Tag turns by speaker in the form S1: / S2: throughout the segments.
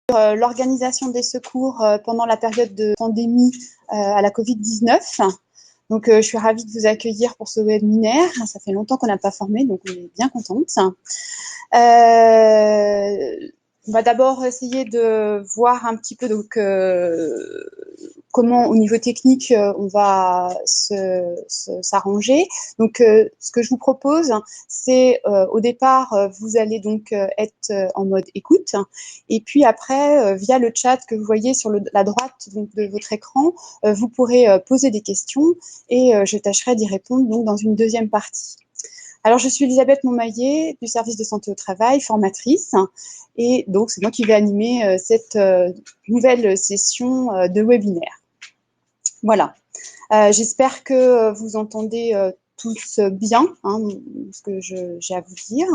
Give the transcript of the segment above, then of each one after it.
S1: l'organisation des secours pendant la période de pandémie à la Covid-19. Donc, je suis ravie de vous accueillir pour ce webinaire. Ça fait longtemps qu'on n'a pas formé, donc on est bien contente. On va d'abord essayer de voir un petit peu donc, comment, au niveau technique, on va s'arranger. Donc, ce que je vous propose, c'est au départ, vous allez donc être en mode écoute. Et puis après, via le chat que vous voyez sur la droite donc, de votre écran, vous pourrez poser des questions et je tâcherai d'y répondre donc, dans une deuxième partie. Alors, je suis Elisabeth Montmaillet du service de santé au travail, formatrice. Et donc, c'est moi qui vais animer cette nouvelle session de webinaire. Voilà. J'espère que vous entendez tous bien ce que j'ai à vous dire.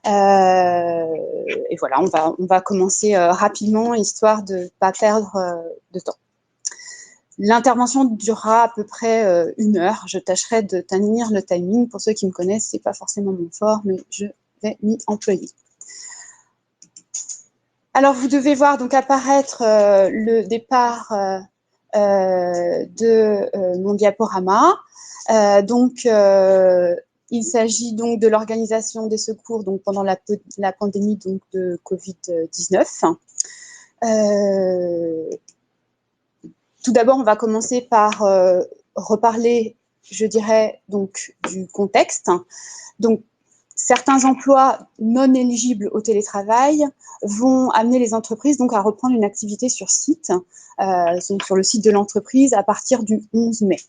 S1: Et voilà, on va commencer rapidement, histoire de ne pas perdre de temps. L'intervention durera à peu près 1 heure. Je tâcherai de tenir le timing. Pour ceux qui me connaissent, ce n'est pas forcément mon fort, mais je vais m'y employer. Alors, vous devez voir donc apparaître le départ de mon diaporama. Il s'agit donc de l'organisation des secours donc, pendant la pandémie donc, de Covid-19. Tout d'abord, on va commencer par reparler, je dirais, donc, du contexte. Donc, certains emplois non éligibles au télétravail vont amener les entreprises donc, à reprendre une activité sur site, donc sur le site de l'entreprise à partir du 11 mai.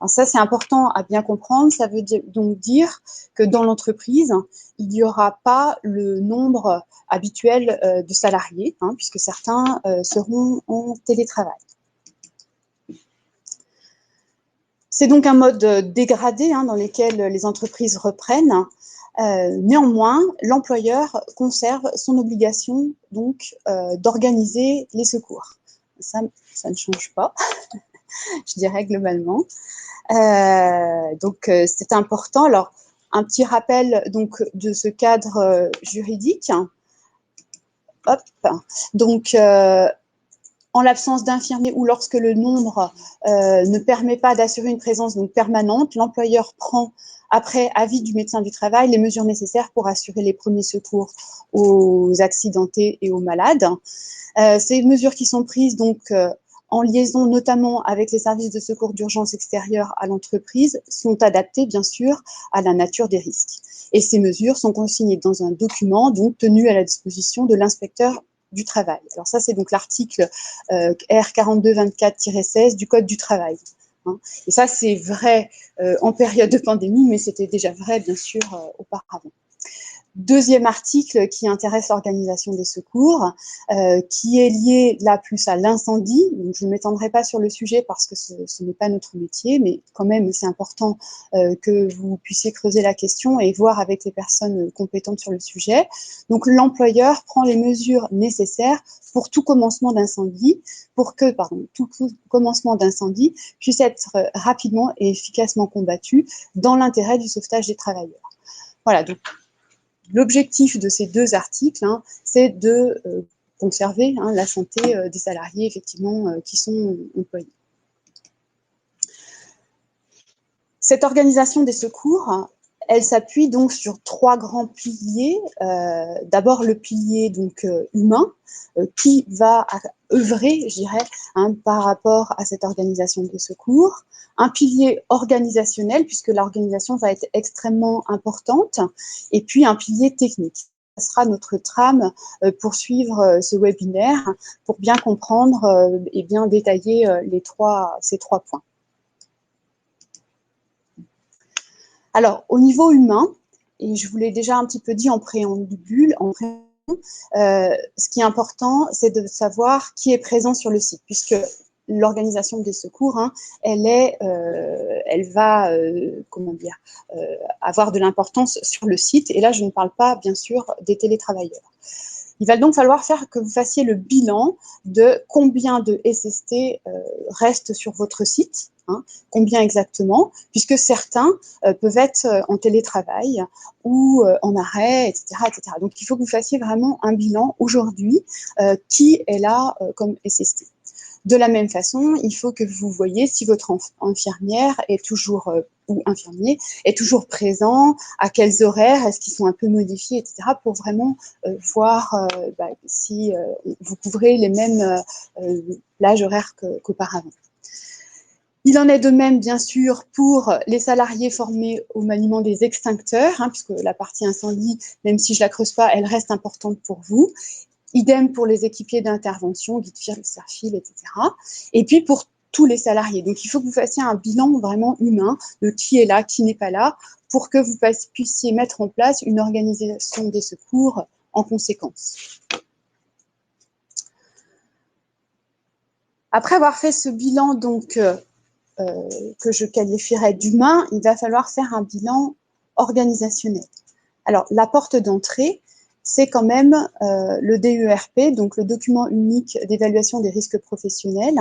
S1: Alors ça, c'est important à bien comprendre. Ça veut donc dire que dans l'entreprise, il n'y aura pas le nombre habituel de salariés, puisque certains seront en télétravail. C'est donc un mode dégradé dans lequel les entreprises reprennent. Néanmoins, l'employeur conserve son obligation donc d'organiser les secours. Ça ne change pas, je dirais globalement. Donc, c'est important. Alors, un petit rappel donc de ce cadre juridique. Hop. Donc, en l'absence d'infirmiers ou lorsque le nombre ne permet pas d'assurer une présence donc, permanente, l'employeur prend, après avis du médecin du travail, les mesures nécessaires pour assurer les premiers secours aux accidentés et aux malades. Ces mesures qui sont prises donc en liaison notamment avec les services de secours d'urgence extérieurs à l'entreprise sont adaptées bien sûr à la nature des risques. Et ces mesures sont consignées dans un document donc tenu à la disposition de l'inspecteur du travail. Alors ça, c'est donc l'article R4224-16 du Code du travail. Et ça, c'est vrai en période de pandémie, mais c'était déjà vrai, bien sûr, auparavant. Deuxième article qui intéresse l'organisation des secours, qui est lié là plus à l'incendie. Donc, je ne m'étendrai pas sur le sujet parce que ce n'est pas notre métier, mais quand même c'est important que vous puissiez creuser la question et voir avec les personnes compétentes sur le sujet. Donc l'employeur prend les mesures nécessaires pour tout commencement d'incendie, tout commencement d'incendie puisse être rapidement et efficacement combattu dans l'intérêt du sauvetage des travailleurs. Voilà, donc l'objectif de ces deux articles, c'est de conserver la santé des salariés effectivement qui sont employés. Cette organisation des secours, elle s'appuie donc sur 3 grands piliers. D'abord le pilier donc humain qui va œuvrer, je dirais, par rapport à cette organisation des secours. Un pilier organisationnel, puisque l'organisation va être extrêmement importante, et puis un pilier technique. Ce sera notre trame pour suivre ce webinaire, pour bien comprendre et bien détailler ces 3 points. Alors, au niveau humain, et je vous l'ai déjà un petit peu dit en préambule, ce qui est important, c'est de savoir qui est présent sur le site, puisque l'organisation des secours, elle va avoir de l'importance sur le site. Et là, je ne parle pas, bien sûr, des télétravailleurs. Il va donc falloir que vous fassiez le bilan de combien de SST restent sur votre site, hein, combien exactement, puisque certains peuvent être en télétravail ou en arrêt, etc., etc. Donc, il faut que vous fassiez vraiment un bilan aujourd'hui qui est là comme SST. De la même façon, il faut que vous voyez si votre infirmière est toujours ou infirmier est toujours présent, à quels horaires, est-ce qu'ils sont un peu modifiés, etc., pour vraiment voir si vous couvrez les mêmes plages horaires qu'auparavant. Il en est de même, bien sûr, pour les salariés formés au maniement des extincteurs, hein, puisque la partie incendie, même si je ne la creuse pas, elle reste importante pour vous. Idem pour les équipiers d'intervention, guide fil, serre-fil, etc. Et puis pour tous les salariés. Donc, il faut que vous fassiez un bilan vraiment humain de qui est là, qui n'est pas là, pour que vous puissiez mettre en place une organisation des secours en conséquence. Après avoir fait ce bilan donc, que je qualifierais d'humain, il va falloir faire un bilan organisationnel. Alors, la porte d'entrée, c'est quand même le DERP, donc le document unique d'évaluation des risques professionnels,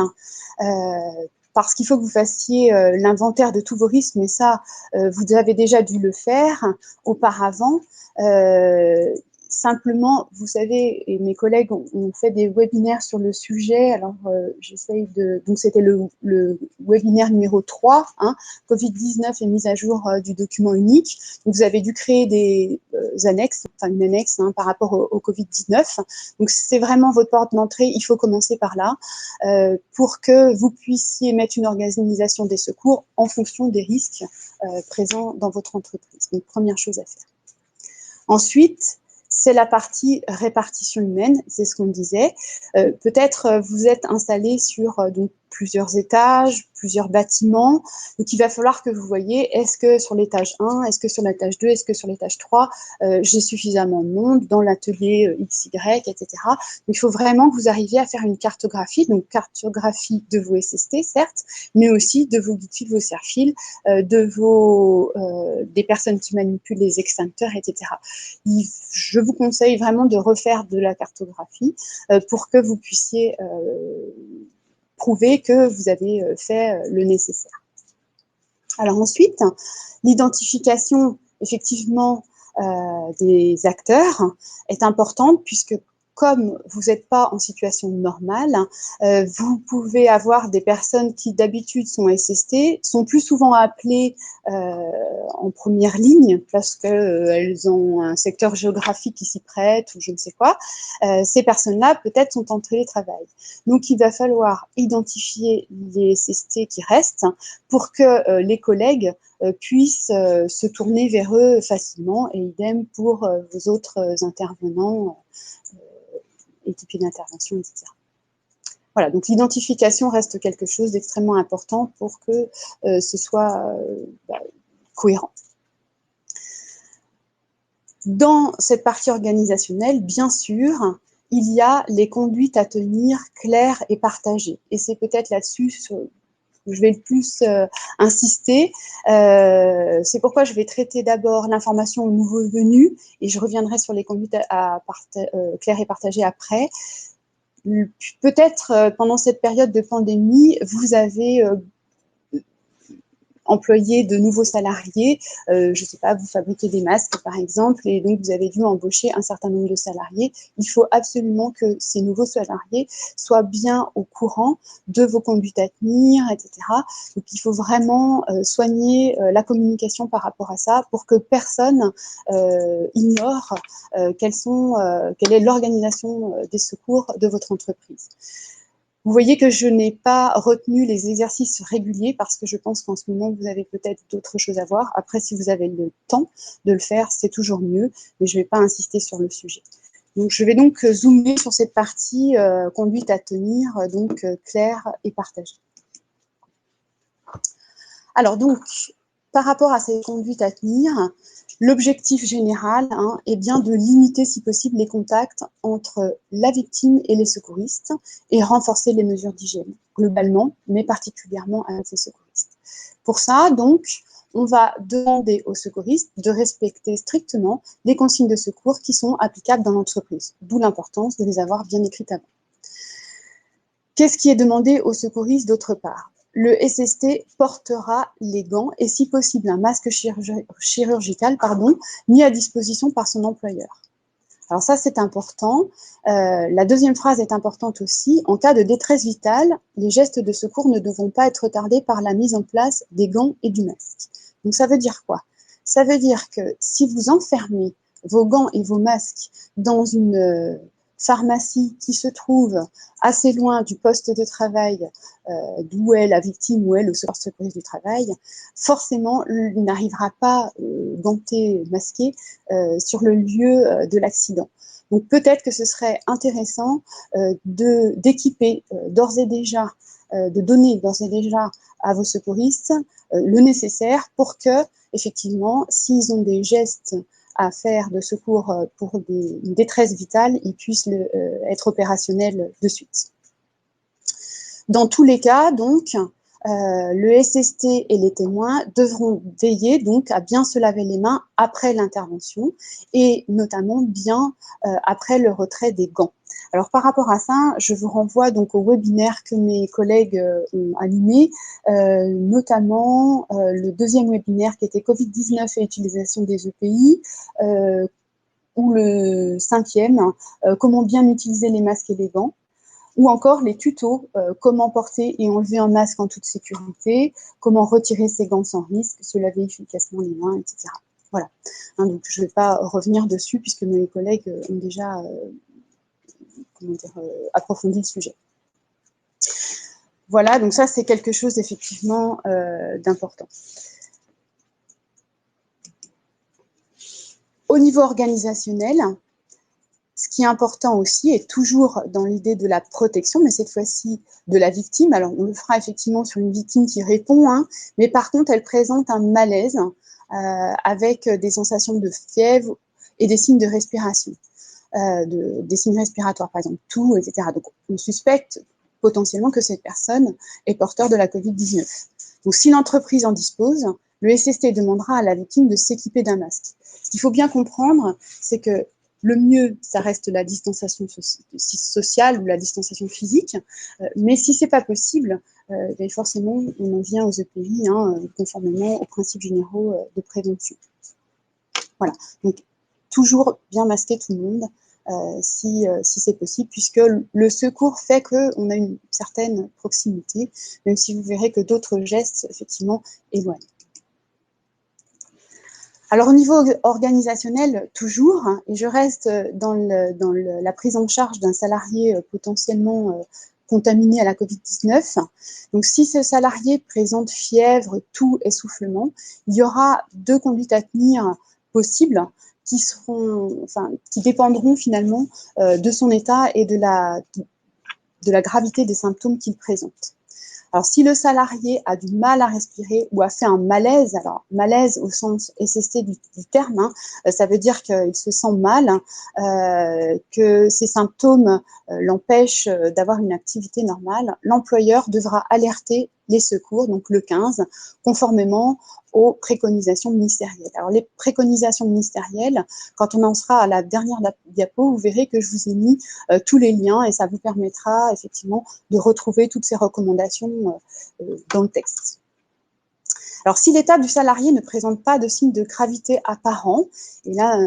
S1: parce qu'il faut que vous fassiez l'inventaire de tous vos risques, mais ça, vous avez déjà dû le faire auparavant. Simplement, vous savez, et mes collègues ont fait des webinaires sur le sujet, alors j'essaye de... Donc c'était le webinaire numéro 3, hein, Covid-19 et mise à jour du document unique. Donc vous avez dû créer des annexes, enfin une annexe hein, par rapport au Covid-19. Donc c'est vraiment votre porte d'entrée, il faut commencer par là, pour que vous puissiez mettre une organisation des secours en fonction des risques présents dans votre entreprise. Donc première chose à faire. Ensuite, c'est la partie répartition humaine, c'est ce qu'on disait. Peut-être vous êtes installé sur donc, plusieurs étages, plusieurs bâtiments. Donc, il va falloir que vous voyez, est-ce que sur l'étage 1, est-ce que sur l'étage 2, est-ce que sur l'étage 3, j'ai suffisamment de monde dans l'atelier XY, etc. Donc, il faut vraiment que vous arriviez à faire une cartographie, donc cartographie de vos SST, certes, mais aussi de vos guide-fils, vos serre-fils, des personnes qui manipulent les extincteurs, etc. Je vous conseille vraiment de refaire de la cartographie pour que vous puissiez prouver que vous avez fait le nécessaire. Alors ensuite, l'identification effectivement des acteurs est importante puisque comme vous n'êtes pas en situation normale, vous pouvez avoir des personnes qui d'habitude sont SST, sont plus souvent appelées en première ligne parce qu'elles ont un secteur géographique qui s'y prête ou je ne sais quoi. Ces personnes-là peut-être sont en télétravail. Donc il va falloir identifier les SST qui restent pour que les collègues puissent se tourner vers eux facilement et idem pour vos autres intervenants équipiers d'intervention, etc. Voilà, donc l'identification reste quelque chose d'extrêmement important pour que ce soit cohérent. Dans cette partie organisationnelle, bien sûr, il y a les conduites à tenir claires et partagées. Et c'est peut-être là-dessus je vais le plus insister. C'est pourquoi je vais traiter d'abord l'information aux nouveaux venus et je reviendrai sur les conduites claires et partagées après. Peut-être pendant cette période de pandémie, vous avez employer de nouveaux salariés, je ne sais pas, vous fabriquez des masques par exemple, et donc vous avez dû embaucher un certain nombre de salariés. Il faut absolument que ces nouveaux salariés soient bien au courant de vos conduites à tenir, etc. Donc il faut vraiment soigner la communication par rapport à ça pour que personne ignore quelle est l'organisation des secours de votre entreprise. Vous voyez que je n'ai pas retenu les exercices réguliers parce que je pense qu'en ce moment, vous avez peut-être d'autres choses à voir. Après, si vous avez le temps de le faire, c'est toujours mieux, mais je ne vais pas insister sur le sujet. Donc, je vais donc zoomer sur cette partie conduite à tenir, donc claire et partagée. Alors donc, par rapport à cette conduite à tenir, l'objectif général est bien de limiter, si possible, les contacts entre la victime et les secouristes et renforcer les mesures d'hygiène, globalement, mais particulièrement avec les secouristes. Pour ça, donc, on va demander aux secouristes de respecter strictement les consignes de secours qui sont applicables dans l'entreprise, d'où l'importance de les avoir bien écrites avant. Qu'est-ce qui est demandé aux secouristes d'autre part? Le SST portera les gants et si possible un masque chirurgical mis à disposition par son employeur. Alors ça, c'est important. La deuxième phrase est importante aussi. En cas de détresse vitale, les gestes de secours ne devront pas être retardés par la mise en place des gants et du masque. Donc ça veut dire quoi? Ça veut dire que si vous enfermez vos gants et vos masques dans une pharmacie qui se trouve assez loin du poste de travail d'où est la victime, où est le secouriste du travail, forcément, il n'arrivera pas ganté, masqué sur le lieu de l'accident. Donc peut-être que ce serait intéressant d'équiper d'ores et déjà, de donner d'ores et déjà à vos secouristes le nécessaire pour que, effectivement, s'ils ont des gestes à faire de secours pour une détresse vitale, ils puissent être opérationnels de suite. Dans tous les cas, donc, le SST et les témoins devront veiller donc à bien se laver les mains après l'intervention et notamment bien après le retrait des gants. Alors par rapport à ça, je vous renvoie donc au webinaire que mes collègues ont animé, notamment le deuxième webinaire qui était Covid-19 et utilisation des EPI, ou le cinquième, comment bien utiliser les masques et les gants, ou encore les tutos, comment porter et enlever un masque en toute sécurité, comment retirer ses gants sans risque, se laver efficacement les mains, etc. Voilà. Donc je ne vais pas revenir dessus puisque mes collègues ont déjà approfondi le sujet. Voilà, donc ça c'est quelque chose effectivement d'important. Au niveau organisationnel, ce qui est important aussi est toujours dans l'idée de la protection, mais cette fois-ci de la victime. Alors, on le fera effectivement sur une victime qui répond, mais par contre, elle présente un malaise avec des sensations de fièvre et des signes de respiration, des signes respiratoires, par exemple, toux, etc. Donc, on suspecte potentiellement que cette personne est porteur de la Covid-19. Donc, si l'entreprise en dispose, le SST demandera à la victime de s'équiper d'un masque. Ce qu'il faut bien comprendre, c'est que le mieux, ça reste la distanciation sociale ou la distanciation physique, mais si c'est pas possible, forcément, on en vient aux EPI, conformément aux principes généraux de prévention. Voilà, donc toujours bien masquer tout le monde, si c'est possible, puisque le secours fait qu'on a une certaine proximité, même si vous verrez que d'autres gestes, effectivement, éloignent. Alors au niveau organisationnel, toujours, et je reste dans la prise en charge d'un salarié potentiellement contaminé à la Covid-19. Donc si ce salarié présente fièvre, toux, essoufflement, il y aura 2 conduites à tenir possibles qui dépendront finalement de son état et de la gravité des symptômes qu'il présente. Alors, si le salarié a du mal à respirer ou a fait un malaise, alors malaise au sens SST du terme, ça veut dire qu'il se sent mal, que ces symptômes l'empêchent d'avoir une activité normale, l'employeur devra alerter les secours, donc le 15, conformément aux préconisations ministérielles. Alors, les préconisations ministérielles, quand on en sera à la dernière diapo, vous verrez que je vous ai mis tous les liens et ça vous permettra effectivement de retrouver toutes ces recommandations dans le texte. Alors, si l'état du salarié ne présente pas de signes de gravité apparents, et là,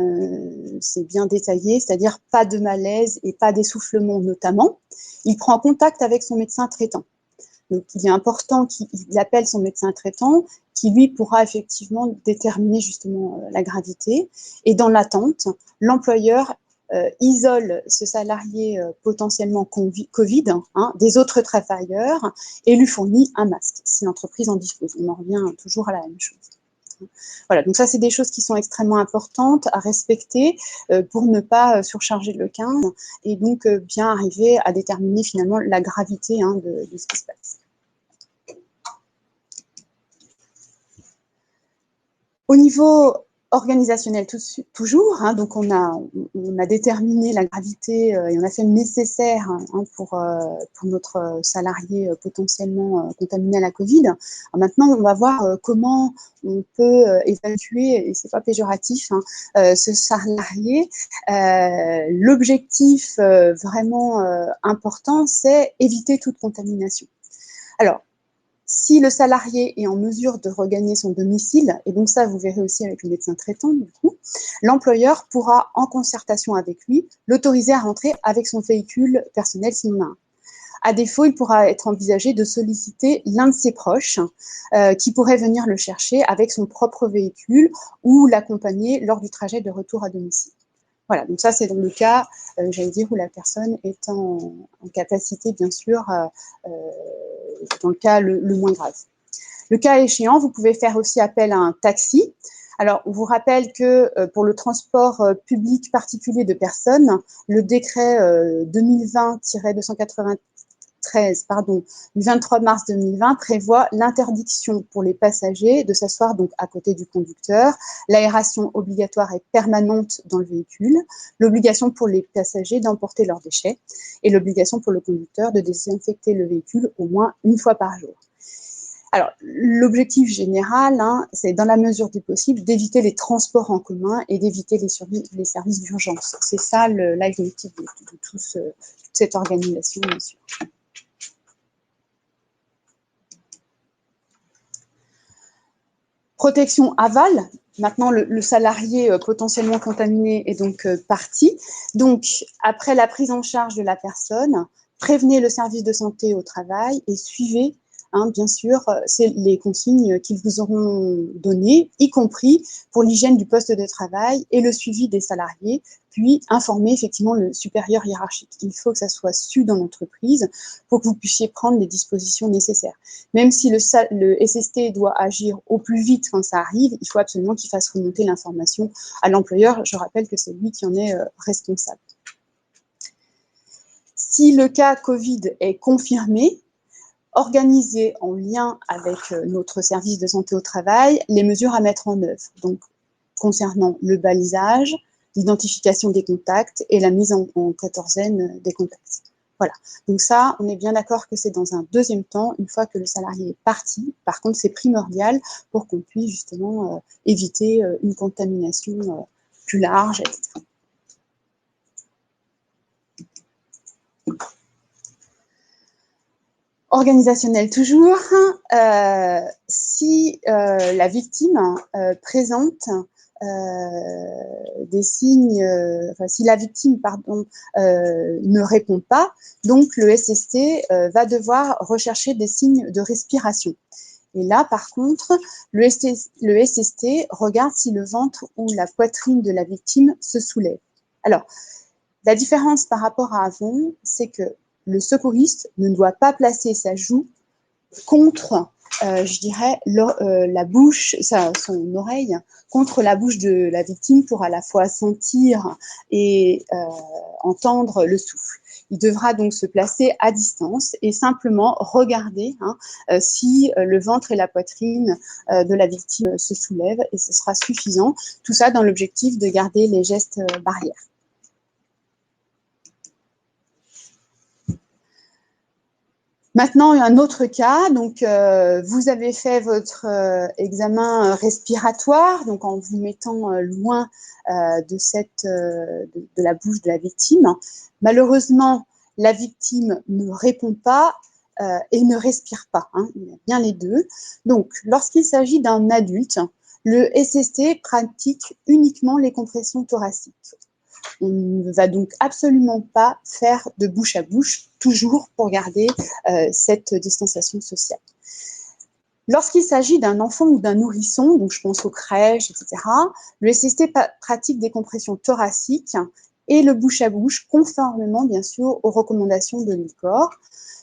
S1: c'est bien détaillé, c'est-à-dire pas de malaise et pas d'essoufflement notamment, il prend contact avec son médecin traitant. Donc, il est important qu'il appelle son médecin traitant, qui lui pourra effectivement déterminer justement la gravité. Et dans l'attente, l'employeur isole ce salarié potentiellement Covid des autres travailleurs et lui fournit un masque, si l'entreprise en dispose. On en revient toujours à la même chose. Voilà, donc ça, c'est des choses qui sont extrêmement importantes à respecter pour ne pas surcharger le 15 et donc bien arriver à déterminer finalement la gravité de ce qui se passe. Au niveau Organisationnel toujours, hein, donc on a déterminé la gravité et on a fait le nécessaire pour notre salarié potentiellement contaminé à la Covid. Alors maintenant, on va voir comment on peut évacuer, et c'est pas péjoratif, ce salarié. L'objectif vraiment important, c'est éviter toute contamination. Alors, si le salarié est en mesure de regagner son domicile, et donc ça, vous verrez aussi avec le médecin traitant, du coup, l'employeur pourra, en concertation avec lui, l'autoriser à rentrer avec son véhicule personnel s'il en a un. À défaut, il pourra être envisagé de solliciter l'un de ses proches qui pourrait venir le chercher avec son propre véhicule ou l'accompagner lors du trajet de retour à domicile. Voilà, donc ça, c'est dans le cas, j'allais dire, où la personne est en capacité, bien sûr, dans le cas le moins grave. Le cas échéant, vous pouvez faire aussi appel à un taxi. Alors, on vous rappelle que pour le transport public particulier de personnes, le décret 2020-293 du 23 mars 2020 prévoit l'interdiction pour les passagers de s'asseoir donc à côté du conducteur, l'aération obligatoire et permanente dans le véhicule, l'obligation pour les passagers d'emporter leurs déchets et l'obligation pour le conducteur de désinfecter le véhicule au moins une fois par jour. Alors, l'objectif général, c'est dans la mesure du possible d'éviter les transports en commun et d'éviter les services d'urgence. C'est ça le leitmotiv de toute cette organisation, bien sûr. Protection aval. Maintenant, le salarié potentiellement contaminé est donc parti. Donc, après la prise en charge de la personne, prévenez le service de santé au travail et suivez, bien sûr, c'est les consignes qu'ils vous auront données, y compris pour l'hygiène du poste de travail et le suivi des salariés, puis informer effectivement le supérieur hiérarchique. Il faut que ça soit su dans l'entreprise pour que vous puissiez prendre les dispositions nécessaires. Même si le SST doit agir au plus vite quand ça arrive, il faut absolument qu'il fasse remonter l'information à l'employeur. Je rappelle que c'est lui qui en est responsable. Si le cas Covid est confirmé, organisez en lien avec notre service de santé au travail les mesures à mettre en œuvre. Donc, concernant le balisage, l'identification des contacts et la mise en quatorzaine des contacts. Voilà. Donc ça, on est bien d'accord que c'est dans un deuxième temps, une fois que le salarié est parti. Par contre, c'est primordial pour qu'on puisse justement éviter une contamination plus large, etc. Organisationnel toujours. Si la victime présente des signes, si la victime, ne répond pas, donc le SST va devoir rechercher des signes de respiration. Et là, par contre, le SST regarde si le ventre ou la poitrine de la victime se soulève. Alors, la différence par rapport à avant, c'est que le secouriste ne doit pas placer sa joue contre, je dirais, la bouche, son oreille, contre la bouche de la victime pour à la fois sentir et entendre le souffle. Il devra donc se placer à distance et simplement regarder si le ventre et la poitrine de la victime se soulèvent et ce sera suffisant. Tout ça dans l'objectif de garder les gestes barrières. Maintenant, un autre cas, donc vous avez fait votre examen respiratoire, donc en vous mettant loin de la bouche de la victime. Malheureusement, la victime ne répond pas et ne respire pas. Il y a bien les deux. Donc, lorsqu'il s'agit d'un adulte, le SST pratique uniquement les compressions thoraciques. On ne va donc absolument pas faire de bouche à bouche, toujours pour garder cette distanciation sociale. Lorsqu'il s'agit d'un enfant ou d'un nourrisson, donc je pense aux crèches, etc., le SST pratique des compressions thoraciques et le bouche à bouche, conformément bien sûr aux recommandations de l'ICOR.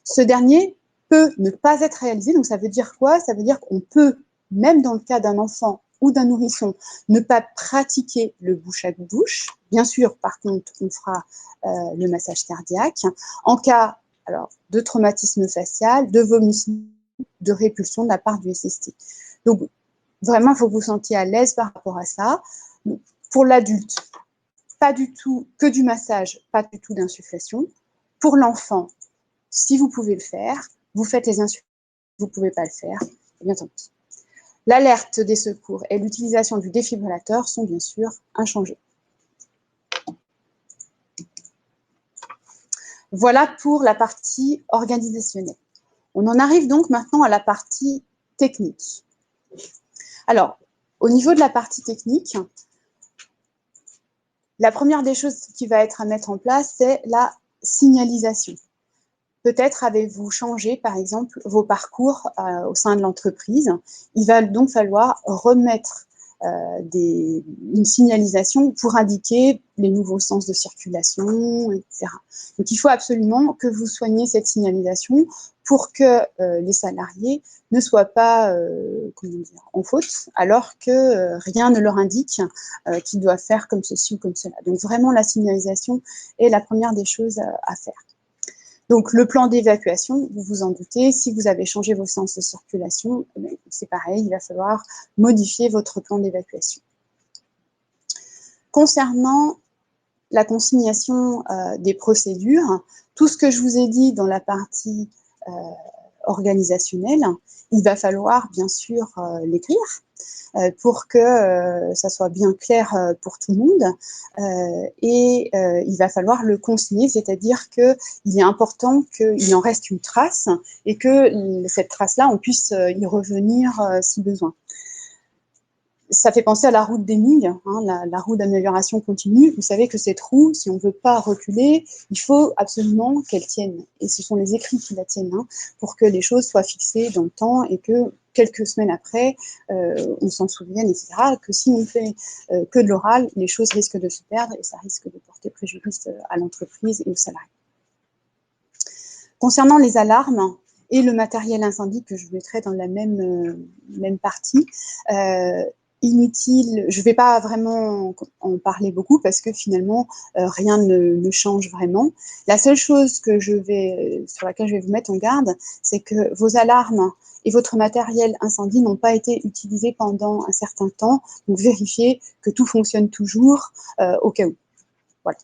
S1: Ce dernier peut ne pas être réalisé, donc ça veut dire quoi? Ça veut dire qu'on peut, même dans le cas d'un enfant ou d'un nourrisson, ne pas pratiquer le bouche à bouche. Bien sûr, par contre, on fera le massage cardiaque. En cas de traumatisme facial, de vomissement, de répulsion de la part du SST. Donc, vraiment, il faut que vous sentiez à l'aise par rapport à ça. Pour l'adulte, pas du tout que du massage, pas du tout d'insufflation. Pour l'enfant, si vous pouvez le faire, vous faites les insufflations. Vous ne pouvez pas le faire, eh bien tant pis. L'alerte des secours et l'utilisation du défibrillateur sont bien sûr inchangés. Voilà pour la partie organisationnelle. On en arrive donc maintenant à la partie technique. Alors, au niveau de la partie technique, la première des choses qui va être à mettre en place, c'est la signalisation. Peut-être avez-vous changé, par exemple, vos parcours au sein de l'entreprise. Il va donc falloir remettre une signalisation pour indiquer les nouveaux sens de circulation, etc. Donc, il faut absolument que vous soigniez cette signalisation pour que les salariés ne soient pas en faute, alors que rien ne leur indique qu'ils doivent faire comme ceci ou comme cela. Donc, vraiment, la signalisation est la première des choses à faire. Donc, le plan d'évacuation, vous vous en doutez, si vous avez changé vos sens de circulation, c'est pareil, il va falloir modifier votre plan d'évacuation. Concernant la consignation des procédures, tout ce que je vous ai dit dans la partie organisationnelle, il va falloir bien sûr l'écrire pour que ça soit bien clair pour tout le monde et il va falloir le consigner, c'est-à-dire qu'il est important qu'il en reste une trace et que cette trace-là, on puisse y revenir si besoin. Ça fait penser à la roue de Deming, hein, la roue d'amélioration continue. Vous savez que cette roue, si on ne veut pas reculer, il faut absolument qu'elle tienne. Et ce sont les écrits qui la tiennent, hein, pour que les choses soient fixées dans le temps et que quelques semaines après, on s'en souvienne, etc. Que si on fait que de l'oral, les choses risquent de se perdre et ça risque de porter préjudice à l'entreprise et aux salariés. Concernant les alarmes et le matériel incendie que je mettrai dans la même partie, inutile, je ne vais pas vraiment en parler beaucoup parce que finalement rien ne change vraiment. La seule chose que sur laquelle je vais vous mettre en garde, c'est que vos alarmes et votre matériel incendie n'ont pas été utilisés pendant un certain temps, donc vérifiez que tout fonctionne toujours au cas où. Voilà.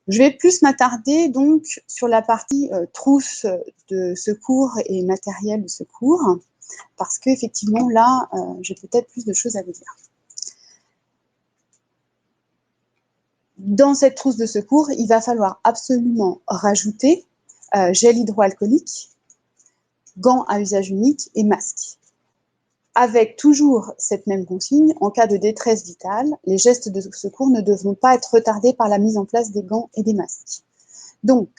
S1: Je vais plus m'attarder donc sur la partie trousse de secours et matériel de secours, parce qu'effectivement, là, j'ai peut-être plus de choses à vous dire. Dans cette trousse de secours, il va falloir absolument rajouter gel hydroalcoolique, gants à usage unique et masque. Avec toujours cette même consigne, en cas de détresse vitale, les gestes de secours ne devront pas être retardés par la mise en place des gants et des masques. Donc,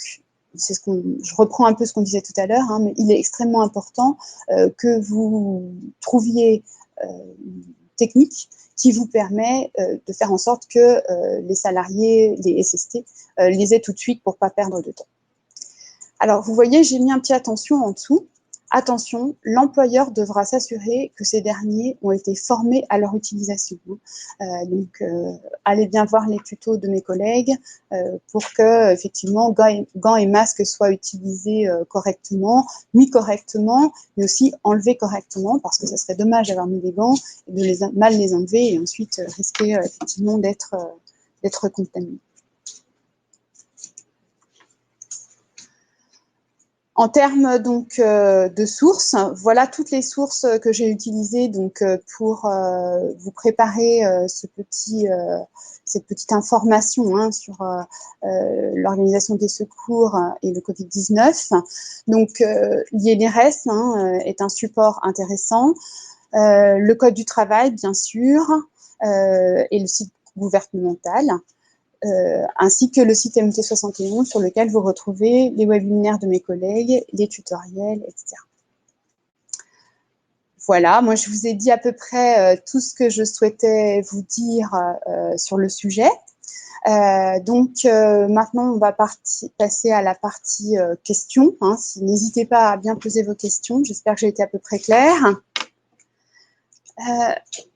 S1: je reprends un peu ce qu'on disait tout à l'heure, hein, mais il est extrêmement important que vous trouviez une technique qui vous permet de faire en sorte que les salariés, les SST, les aient tout de suite pour ne pas perdre de temps. Alors, vous voyez, j'ai mis un petit attention en dessous. Attention, l'employeur devra s'assurer que ces derniers ont été formés à leur utilisation. Donc, allez bien voir les tutos de mes collègues pour que, effectivement, gants et masques soient utilisés correctement, mis correctement, mais aussi enlevés correctement, parce que ça serait dommage d'avoir mis des gants et de mal les enlever et ensuite risquer effectivement d'être contaminé. En termes donc de sources, voilà toutes les sources que j'ai utilisées donc pour vous préparer cette petite information hein, sur l'organisation des secours et le Covid-19. Donc l'INRS est un support intéressant, le Code du travail bien sûr et le site gouvernemental. Ainsi que le site MT71 sur lequel vous retrouvez les webinaires de mes collègues, les tutoriels, etc. Voilà, moi je vous ai dit à peu près tout ce que je souhaitais vous dire sur le sujet. Donc maintenant on va passer à la partie questions. Hein, n'hésitez pas à bien poser vos questions, j'espère que j'ai été à peu près claire.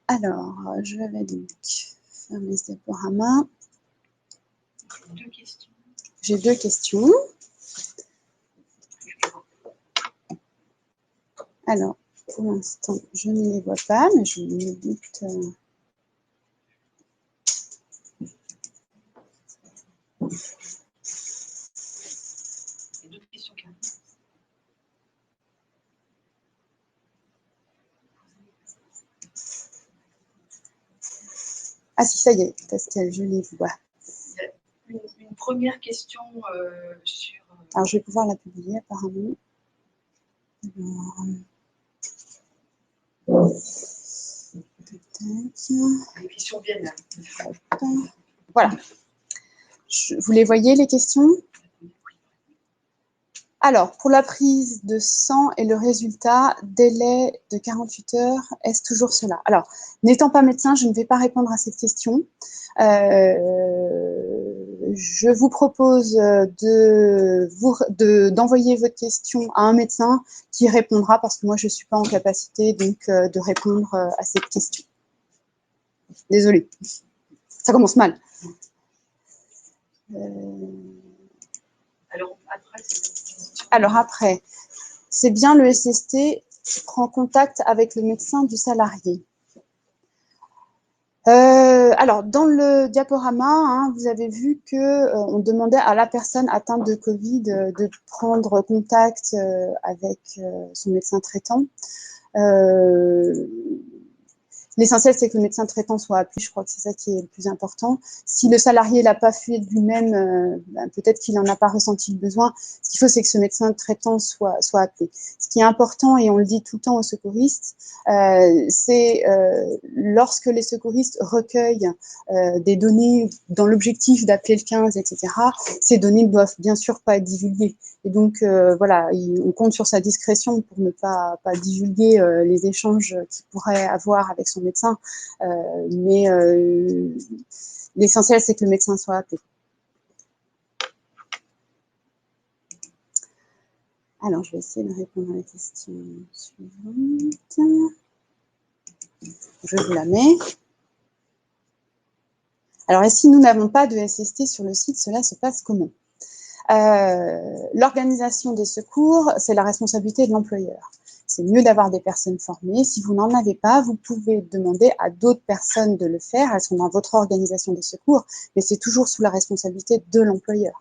S1: Alors, je vais donc fermer ce diaporama. J'ai deux questions. Alors, pour l'instant, je ne les vois pas, mais je me doute Ah si, ça y est, Pascal, je les vois.
S2: Une première question sur...
S1: Alors, je vais pouvoir la publier apparemment. Alors,
S2: les questions viennent.
S1: voilà. Vous les voyez, les questions? Alors, pour la prise de sang et le résultat, délai de 48 heures, est-ce toujours cela? Alors, n'étant pas médecin, je ne vais pas répondre à cette question. Je vous propose d'envoyer votre question à un médecin qui répondra, parce que moi, je ne suis pas en capacité donc, de répondre à cette question. Désolée, ça commence mal. Alors après, c'est bien le SST qui prend contact avec le médecin du salarié. Alors, dans le diaporama, hein, vous avez vu que on demandait à la personne atteinte de Covid de prendre contact avec son médecin traitant. L'essentiel, c'est que le médecin traitant soit appelé. Je crois que c'est ça qui est le plus important. Si le salarié l'a pas fait de lui-même, peut-être qu'il n'en a pas ressenti le besoin. Ce qu'il faut, c'est que ce médecin traitant soit appelé. Ce qui est important, et on le dit tout le temps aux secouristes, c'est lorsque les secouristes recueillent des données dans l'objectif d'appeler le 15, etc., ces données ne doivent bien sûr pas être divulguées. Et donc, voilà, on compte sur sa discrétion pour ne pas divulguer les échanges qu'il pourrait avoir avec son médecin. Mais l'essentiel, c'est que le médecin soit appelé. Alors, je vais essayer de répondre à la question suivante. Je vous la mets. Alors, et si nous n'avons pas de SST sur le site, cela se passe comment? L'organisation des secours, c'est la responsabilité de l'employeur. C'est mieux d'avoir des personnes formées. Si vous n'en avez pas, vous pouvez demander à d'autres personnes de le faire. Elles sont dans votre organisation des secours, mais c'est toujours sous la responsabilité de l'employeur.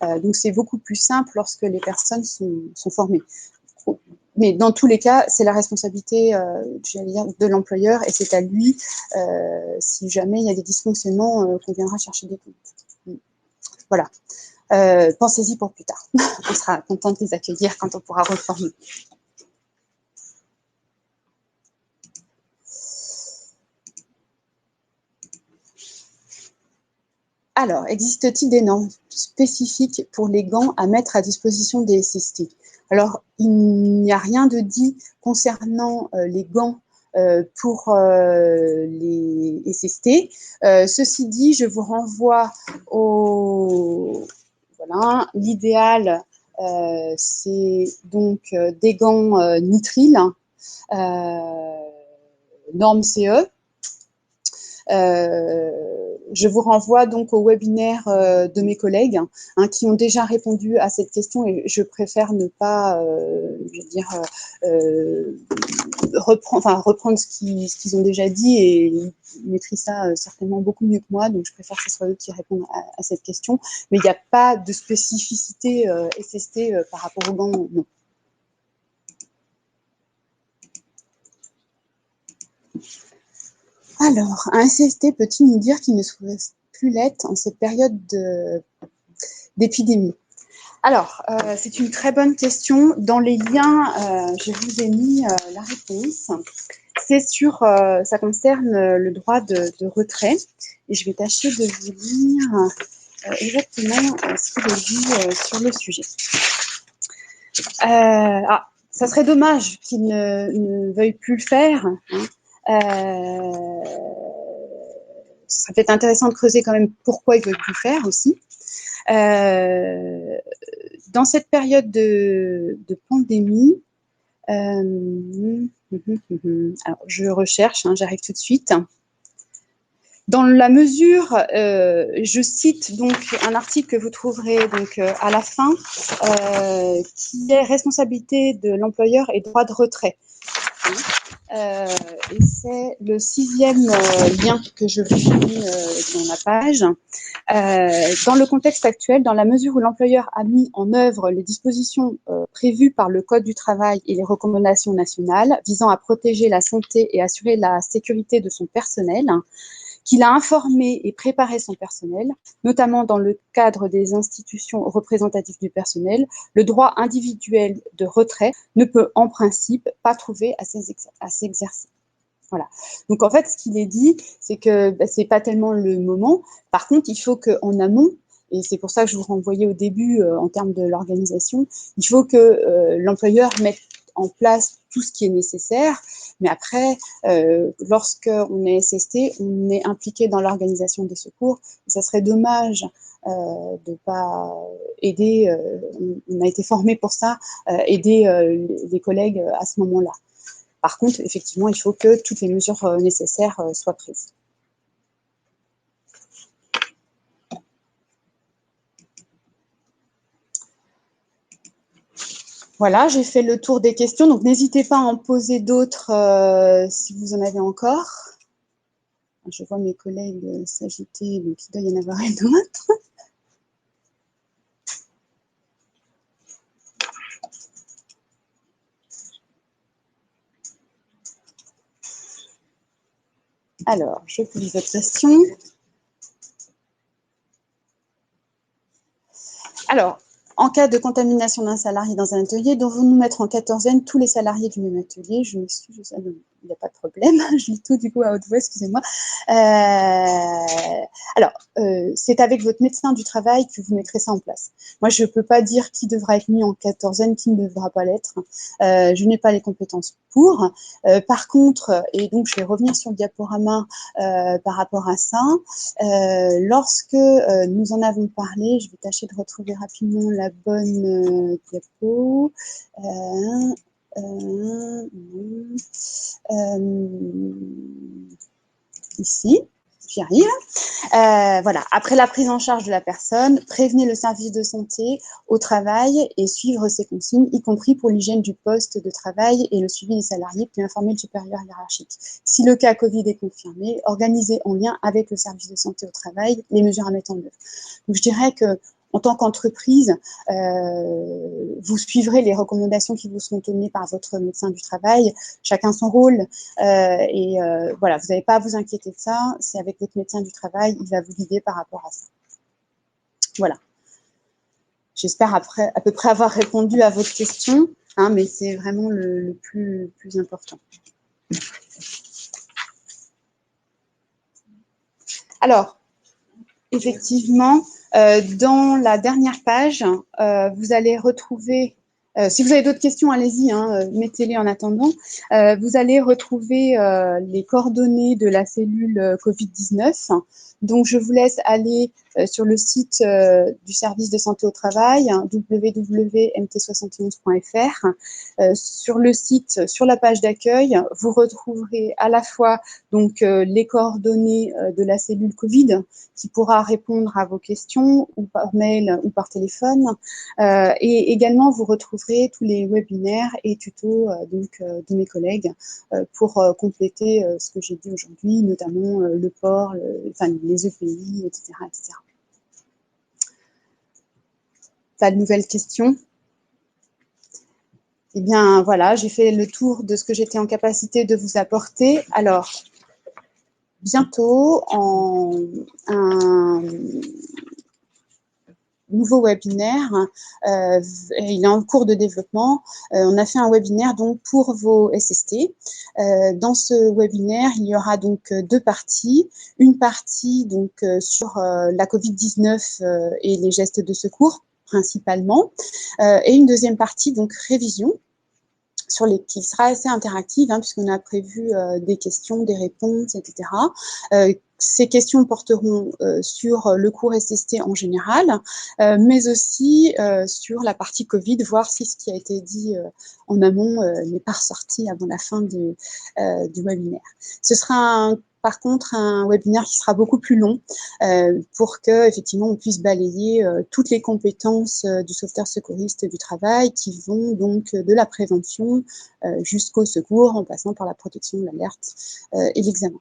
S1: Donc, c'est beaucoup plus simple lorsque les personnes sont formées. Mais dans tous les cas, c'est la responsabilité de l'employeur et c'est à lui, si jamais il y a des dysfonctionnements, qu'on viendra chercher des comptes. Voilà. Pensez-y pour plus tard. On sera content de les accueillir quand on pourra reformer. Alors, existe-t-il des normes spécifiques pour les gants à mettre à disposition des SST? Alors, il n'y a rien de dit concernant les gants pour les SST. Ceci dit, je vous renvoie au... Voilà, l'idéal, c'est donc des gants nitriles, norme CE. Je vous renvoie donc au webinaire de mes collègues qui ont déjà répondu à cette question et je préfère ne pas, reprendre ce qu'ils ont déjà dit et ils maîtrisent ça certainement beaucoup mieux que moi, donc je préfère que ce soit eux qui répondent à cette question. Mais il n'y a pas de spécificité SST par rapport aux gants, non. Alors, un SST peut-il nous dire qu'il ne souhaite plus l'être en cette période d'épidémie? Alors, c'est une très bonne question. Dans les liens, je vous ai mis la réponse. C'est sur, ça concerne le droit de retrait. Et je vais tâcher de vous lire exactement ce qu'il est dit sur le sujet. Ça serait dommage qu'il ne veuille plus le faire. Ce serait peut-être intéressant de creuser quand même pourquoi il ne veut plus le faire aussi. Dans cette période de pandémie, alors je recherche, j'arrive tout de suite. Dans la mesure, je cite donc un article que vous trouverez donc à la fin, qui est responsabilité de l'employeur et droit de retrait. Et c'est le 6e lien que je vous ai mis dans la page. Dans le contexte actuel, dans la mesure où l'employeur a mis en œuvre les dispositions prévues par le Code du travail et les recommandations nationales visant à protéger la santé et assurer la sécurité de son personnel, qu'il a informé et préparé son personnel, notamment dans le cadre des institutions représentatives du personnel. Le droit individuel de retrait ne peut en principe pas trouver à s'exercer. Voilà. Donc en fait, ce qu'il est dit, c'est que c'est pas tellement le moment. Par contre, il faut qu'en amont, et c'est pour ça que je vous renvoyais au début en termes de l'organisation, il faut que l'employeur mette en place tout ce qui est nécessaire. Mais après, lorsqu'on est SST, on est impliqué dans l'organisation des secours. Et ça serait dommage de ne pas aider, on a été formé pour ça, aider les collègues à ce moment-là. Par contre, effectivement, il faut que toutes les mesures nécessaires soient prises. Voilà, j'ai fait le tour des questions, donc n'hésitez pas à en poser d'autres si vous en avez encore. Je vois mes collègues s'agiter, donc il doit y en avoir une autre. Alors, je publie votre question. Alors, en cas de contamination d'un salarié dans un atelier, devons-nous mettre en quatorzaine tous les salariés du même atelier? Je m'excuse, il n'y a pas de problème. Je lis tout du coup à haute voix, excusez-moi. Alors, c'est avec votre médecin du travail que vous mettrez ça en place. Moi, je ne peux pas dire qui devra être mis en quatorzaine, qui ne devra pas l'être. Je n'ai pas les compétences pour. Par contre, et donc je vais revenir sur le diaporama par rapport à ça, lorsque nous en avons parlé, je vais tâcher de retrouver rapidement la bonne diapo. Ici, j'y arrive. Voilà. Après la prise en charge de la personne, prévenez le service de santé au travail et suivre ses consignes, y compris pour l'hygiène du poste de travail et le suivi des salariés, puis informer le supérieur hiérarchique. Si le cas Covid est confirmé, organisez en lien avec le service de santé au travail les mesures à mettre en œuvre. Donc, je dirais que en tant qu'entreprise, vous suivrez les recommandations qui vous seront données par votre médecin du travail, chacun son rôle, voilà, vous n'avez pas à vous inquiéter de ça, c'est avec votre médecin du travail, il va vous guider par rapport à ça. Voilà. J'espère à peu près avoir répondu à votre question, hein, mais c'est vraiment le plus important. Alors, effectivement, dans la dernière page, vous allez retrouver, si vous avez d'autres questions, allez-y, hein, mettez-les en attendant. Vous allez retrouver les coordonnées de la cellule Covid-19. Donc, je vous laisse aller sur le site du service de santé au travail, www.mt71.fr. Sur le site, sur la page d'accueil, vous retrouverez à la fois donc les coordonnées de la cellule Covid qui pourra répondre à vos questions ou par mail ou par téléphone. Et également, vous retrouverez tous les webinaires et tutos de mes collègues pour compléter ce que j'ai dit aujourd'hui, notamment le port, les EPI, etc., etc. Pas de nouvelles questions? Eh bien, voilà, j'ai fait le tour de ce que j'étais en capacité de vous apporter. Alors, bientôt, en un nouveau webinaire, il est en cours de développement. On a fait un webinaire donc pour vos SST. Dans ce webinaire, il y aura donc deux parties. Une partie donc sur la Covid-19 et les gestes de secours principalement, et une deuxième partie donc révision qui sera assez interactive, hein, puisqu'on a prévu des questions, des réponses, etc. Ces questions porteront sur le cours SST en général, mais aussi sur la partie Covid, voir si ce qui a été dit en amont n'est pas ressorti avant la fin du webinaire. Ce sera par contre un webinaire qui sera beaucoup plus long pour que effectivement on puisse balayer toutes les compétences du sauveteur secouriste du travail qui vont donc de la prévention jusqu'au secours en passant par la protection, l'alerte et l'examen.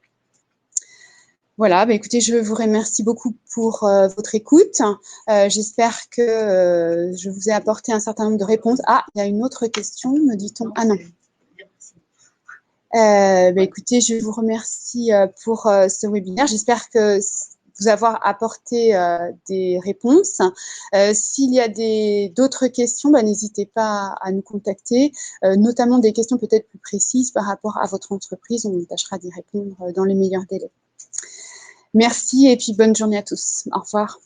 S1: Voilà, bah écoutez, je vous remercie beaucoup pour votre écoute. J'espère que je vous ai apporté un certain nombre de réponses. Ah, il y a une autre question, me dit-on. Ah non. Écoutez, je vous remercie pour ce webinaire. J'espère que vous avoir apporté des réponses. S'il y a d'autres questions, n'hésitez pas à nous contacter, notamment des questions peut-être plus précises par rapport à votre entreprise. On tâchera d'y répondre dans les meilleurs délais. Merci et puis bonne journée à tous. Au revoir.